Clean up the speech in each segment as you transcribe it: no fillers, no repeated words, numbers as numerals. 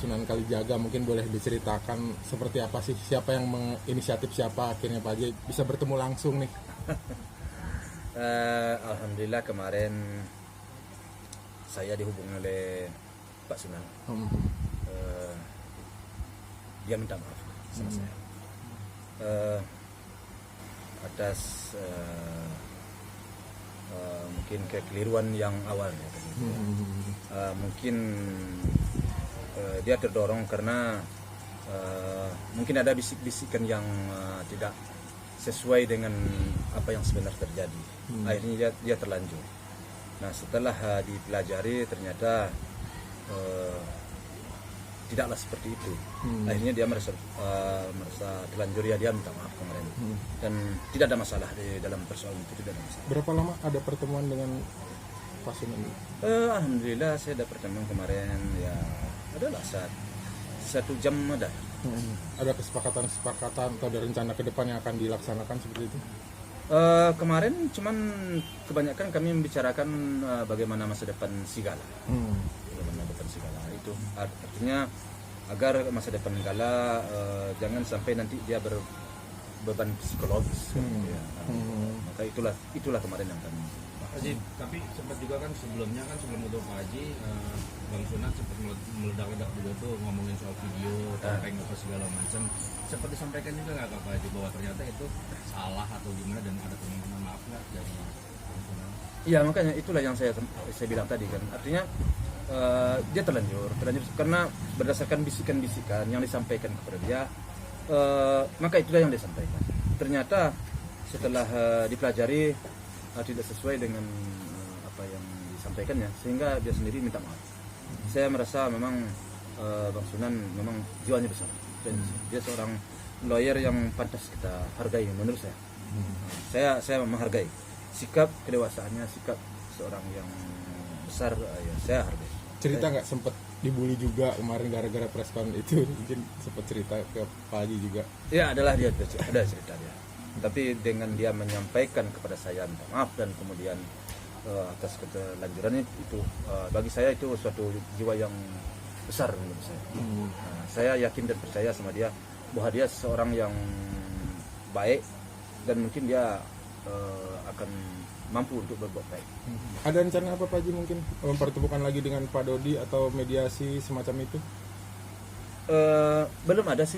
Sunan Kalijaga, mungkin boleh diceritakan seperti apa sih, siapa yang menginisiatif, siapa akhirnya Pak Haji bisa bertemu langsung nih? Alhamdulillah kemarin saya dihubungi oleh Pak Sunan. Dia minta maaf sama saya atas mungkin kekeliruan yang awalnya. Mungkin dia terdorong karena mungkin ada bisik-bisikan yang tidak sesuai dengan apa yang sebenarnya terjadi. Akhirnya dia terlanjur. Nah, setelah dipelajari ternyata tidaklah seperti itu. Akhirnya dia merasa terlanjur, ya dia minta maaf kemarin. Dan tidak ada masalah di dalam persoalan itu, tidak ada masalah. Berapa lama ada pertemuan dengan Pak Sunan? Alhamdulillah saya ada pertemuan kemarin, ya adalah 1 jam ada. Ada kesepakatan atau ada rencana ke depan yang akan dilaksanakan seperti itu? Kemarin cuman kebanyakan kami membicarakan bagaimana masa depan Sigala. Bagaimana depan Sigala itu artinya agar masa depan Gala jangan sampai nanti dia berbeban psikologis. Ya. Maka itulah kemarin yang kami. Pak Haji, tapi sempat juga kan sebelumnya kan sebelum itu Pak Haji, Bang Sunan sempat meledak-ledak juga tuh ngomongin soal video, tampeng apa segala macam. Sempat disampaikan juga nggak Pak Haji bahwa ternyata itu salah atau gimana dan ada permintaan maaf nggak dari Bang Sunan? Iya, makanya itulah yang saya bilang tadi kan. Artinya dia terlanjur karena berdasarkan bisikan-bisikan yang disampaikan kepada dia, maka itulah yang dia sampaikan. Ternyata setelah dipelajari tidak sesuai dengan apa yang disampaikannya, sehingga dia sendiri minta maaf. Saya merasa memang Bang Sunan memang jiwanya besar. Dia seorang lawyer yang pantas kita hargai menurut saya. Saya menghargai sikap kedewasaannya, sikap seorang yang besar, ya saya hargai. Cerita nggak sempat dibully juga kemarin gara-gara preskon itu? Mungkin sempat cerita ke Pak Haji juga? Ya, ada cerita dia. Tapi dengan dia menyampaikan kepada saya minta maaf dan kemudian atas keterlanjurannya itu bagi saya itu suatu jiwa yang besar menurut saya. Saya yakin dan percaya sama dia bahwa dia seorang yang baik dan mungkin dia akan mampu untuk berbuat baik. Ada rencana apa Pak Haji, mungkin mempertemukan lagi dengan Pak Dodi atau mediasi semacam itu? Belum ada.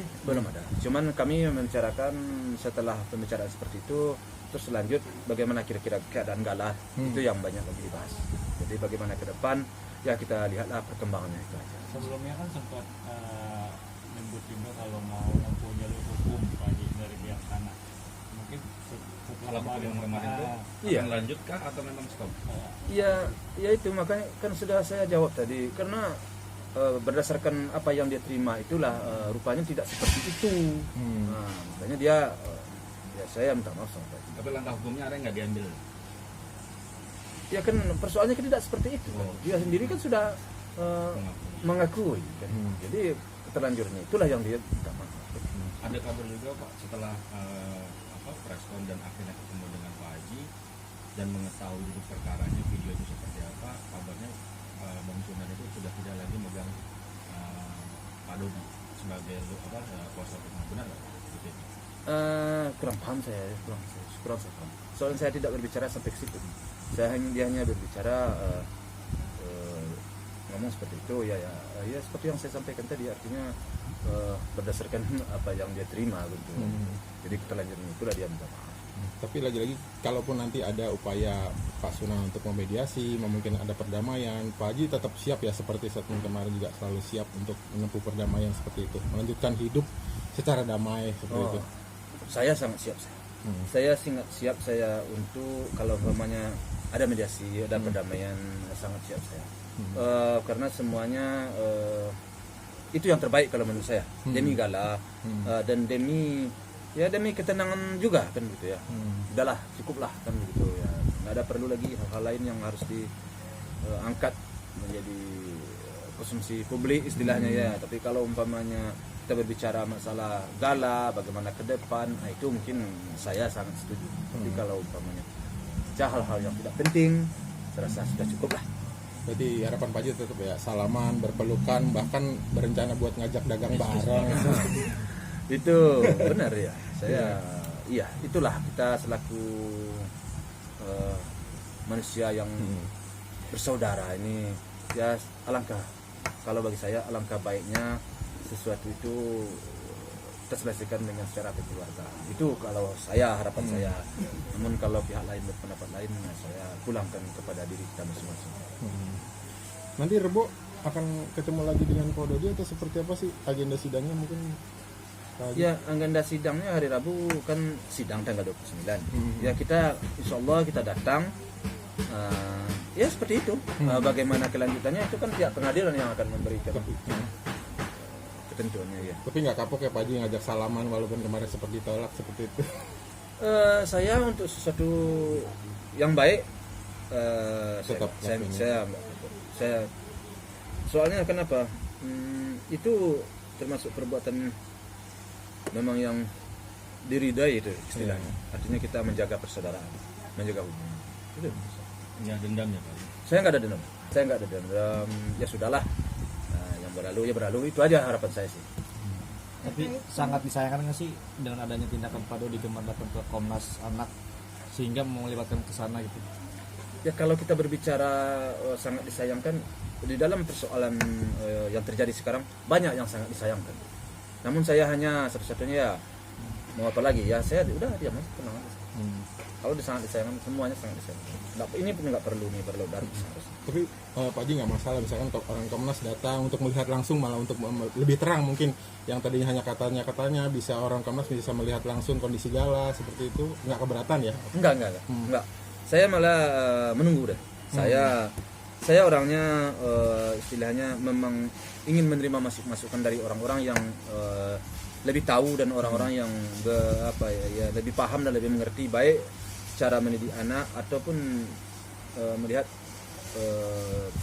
Cuman kami membicarakan setelah pembicaraan seperti itu, terus lanjut bagaimana kira-kira keadaan Gala itu yang banyak lagi dibahas. Jadi bagaimana ke depan, ya kita lihatlah perkembangannya itu aja. Sebelumnya kan sempat menyebut juga kalau mau menempuh jalur hukum Pak Haji dari pihak sana. Mungkin Kalau yang kemarin itu akan lanjutkah atau memang stop? Iya, ya itu makanya kan sudah saya jawab tadi, karena berdasarkan apa yang dia terima itulah rupanya tidak seperti itu. Makanya dia ya saya minta maaf sama Pak. Tapi langkah hukumnya ada nggak diambil? Ya kan persoalannya kan tidak seperti itu. Dia sendiri kan sudah mengakui kan. Jadi keterlanjurnya itulah yang dia minta maaf. Ada kabar juga Pak setelah preskon dan akhirnya ketemu dengan Pak Haji dan mengetahui duduk perkaranya, video itu seperti apa, kabarnya Bang Sunan itu sudah tidak lagi megang Pak Dodi sebagai kuasa hukum, benar nggak? Gitu. Kurang paham saya. Soalnya saya tidak berbicara sampai ke situ. Dia hanya berbicara ngomong seperti itu, ya seperti yang saya sampaikan tadi, artinya berdasarkan apa yang dia terima gitu. Jadi keterlanjuran itulah dia minta maaf. Tapi lagi-lagi kalaupun nanti ada upaya Pak Sunan untuk memediasi, mungkin ada perdamaian, Pak Haji tetap siap ya, seperti statement kemarin juga selalu siap untuk menempuh perdamaian seperti itu, melanjutkan hidup secara damai seperti itu. Saya sangat siap. Saya sangat siap untuk kalau umpamanya ada mediasi, ada perdamaian, sangat siap saya. Karena semuanya itu yang terbaik kalau menurut saya, demi Gala dan demi ketenangan juga kan gitu ya. Udahlah, cukuplah kan gitu ya. Nggak ada perlu lagi hal-hal lain yang harus diangkat menjadi konsumsi publik istilahnya ya. Tapi kalau umpamanya kita berbicara masalah Gala, bagaimana ke depan, itu mungkin saya sangat setuju. Tapi kalau umpamanya hal-hal yang tidak penting, saya rasa sudah cukup lah. Berarti harapan Pak Haji tetap ya salaman, berpelukan, bahkan berencana buat ngajak dagang bareng. Itu benar ya. Saya iya, itulah kita selaku manusia yang bersaudara ini, ya alangkah, kalau bagi saya alangkah baiknya sesuatu itu terselesaikan dengan secara kekeluargaan. Itu kalau saya, harapan saya. Namun kalau pihak lain berpendapat lain, ya saya pulangkan kepada diri kita masing-masing. Nanti Rebo akan ketemu lagi dengan Pak Dodi atau seperti apa sih agenda sidangnya mungkin? Pak Haji? Ya, agenda sidangnya hari Rabu kan sidang tanggal 29. Ya kita insya Allah kita datang. Ya seperti itu. Bagaimana kelanjutannya itu kan pihak pengadilan yang akan memberikan ketentuannya ya. Tapi nggak kapok ya Pak Haji ngajak salaman walaupun kemarin seperti tolak seperti itu. Saya untuk sesuatu yang baik Tetap saya soalnya kenapa? Itu termasuk perbuatan memang yang diridai itu istilahnya. Artinya kita menjaga persaudaraan, menjaga hubungan. Itu. Ya dendamnya Pak. Saya nggak ada dendam. Ya sudahlah. Yang berlalu ya berlalu, itu aja harapan saya sih. Tapi sangat disayangkan nggak sih dengan adanya tindakan Pak Dodi kemarin datang ke Komnas Anak sehingga melibatkan ke sana gitu? Ya kalau kita berbicara sangat disayangkan, di dalam persoalan yang terjadi sekarang banyak yang sangat disayangkan. Namun saya hanya satu-satunya ya mau apa lagi ya, saya udah diam aja, tenang aja. Kalau sangat disayangkan, semuanya sangat disayangkan. Ini pun nggak perlu dari Tapi Pak Haji nggak masalah misalkan orang Komnas datang untuk melihat langsung, malah untuk lebih terang mungkin yang tadinya hanya katanya bisa orang Komnas bisa melihat langsung kondisi Gala seperti itu, nggak keberatan ya? Enggak. Saya malah menunggu deh. Saya orangnya istilahnya memang ingin menerima masukan dari orang-orang yang lebih tahu dan orang-orang yang lebih paham dan lebih mengerti baik cara mendidik anak ataupun melihat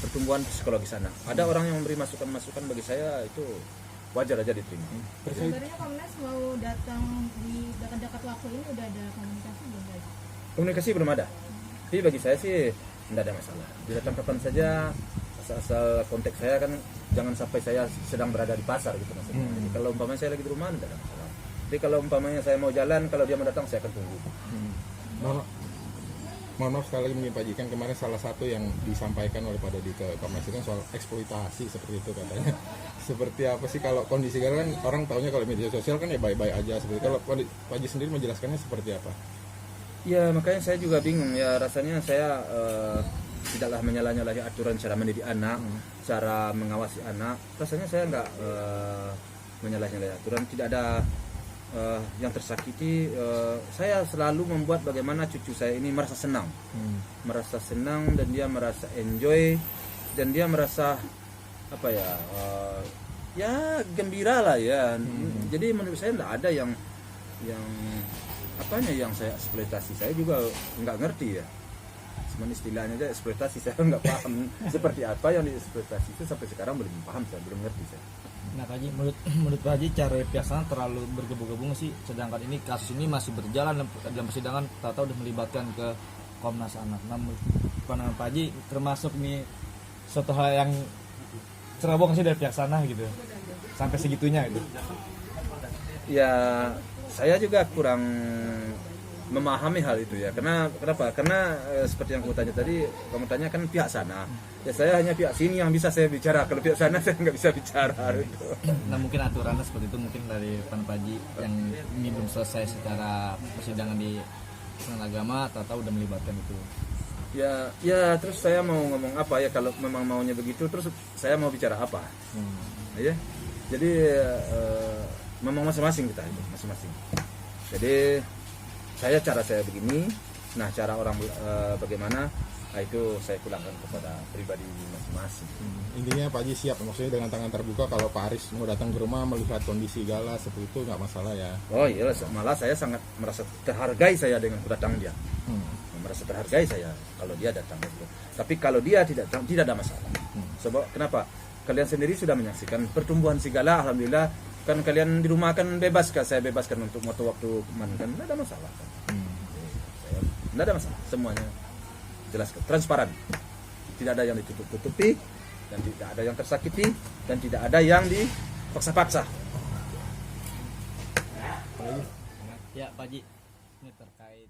pertumbuhan psikologis anak. Ada orang yang memberi masukan-masukan, bagi saya itu wajar aja diterima. Sebenarnya Komnas mau datang di dekat-dekat waktu ini udah ada komunikasi belum guys? Komunikasi belum ada. Tapi bagi saya sih tidak ada masalah. Didatang kapan saja, asal konteks saya kan jangan sampai saya sedang berada di pasar gitu maksudnya. Jadi kalau umpamanya saya lagi di rumah tidak ada masalah. Tapi kalau umpamanya saya mau jalan, kalau dia mau datang saya akan tunggu. Mohon maaf sekali lagi mungkin Pak Haji, kan kemarin salah satu yang disampaikan oleh Pak Dodi ke Komnas itu kan soal eksploitasi seperti itu katanya. Seperti apa sih kalau kondisi kan orang taunya kalau media sosial kan ya baik-baik aja seperti itu. Kalau Pak Haji sendiri menjelaskannya seperti apa? Ya makanya saya juga bingung ya, rasanya saya tidaklah menyalah-nyalahi aturan cara mendidik anak, cara mengawasi anak. Rasanya saya nggak menyalah-nyalahi aturan, tidak ada yang tersakiti. Saya selalu membuat bagaimana cucu saya ini merasa senang, dan dia merasa enjoy, dan dia merasa ya gembira lah ya. Jadi menurut saya tidak ada yang yang saya eksploitasi. Saya juga nggak ngerti ya, cuman istilahnya aja eksploitasi, saya nggak paham seperti apa yang dieksploitasi itu, sampai sekarang belum paham, saya belum ngerti saya. Nah Pak Haji, menurut Pak Haji cara pihak sana terlalu bergabung-gabung sih, sedangkan ini kasus ini masih berjalan dalam persidangan, tahu udah melibatkan ke Komnas Anak. Namun pandangan Pak Haji termasuk nih suatu hal yang ceroboh sih dari pihak sana gitu, sampai segitunya gitu. Ya saya juga kurang memahami hal itu ya. Kenapa? Karena seperti yang kamu tanya tadi, kamu tanya kan pihak sana. Ya saya hanya pihak sini yang bisa saya bicara. Kalau pihak sana saya nggak bisa bicara. Gitu. Nah mungkin aturannya seperti itu, mungkin dari Pak Haji yang ini belum selesai secara persidangan di pengadilan agama, tahu udah melibatkan itu. Ya terus saya mau ngomong apa ya, kalau memang maunya begitu, terus saya mau bicara apa? Ya. Jadi memang masing-masing kita itu, masing-masing. Jadi cara saya begini, nah cara orang bagaimana, itu saya pulangkan kepada pribadi masing-masing. Intinya Pak Haji siap, maksudnya dengan tangan terbuka kalau Pak Aris mau datang ke rumah melihat kondisi Gala seperti itu nggak masalah ya? Oh iya, malah saya sangat merasa terhargai saya dengan kedatangan dia. Merasa terhargai saya kalau dia datang gitu. Tapi kalau dia tidak ada masalah. Sebab kenapa? Kalian sendiri sudah menyaksikan pertumbuhan si Gala, alhamdulillah. Kan kalian di rumah kan bebas, saya bebaskan untuk waktu kemarin kan tidak ada masalah kan. Tidak ada masalah, semuanya jelas, transparan. tidak ada yang ditutup-tutupi, dan tidak ada yang tersakiti, dan tidak ada yang dipaksa-paksa. Ya Pak Haji, ini terkait